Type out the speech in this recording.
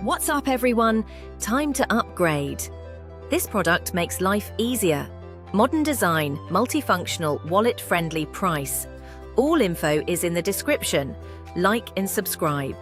What's up, everyone? Time to upgrade. This product makes life easier. Modern design, multifunctional, wallet-friendly price. All info is in the description. Like and subscribe.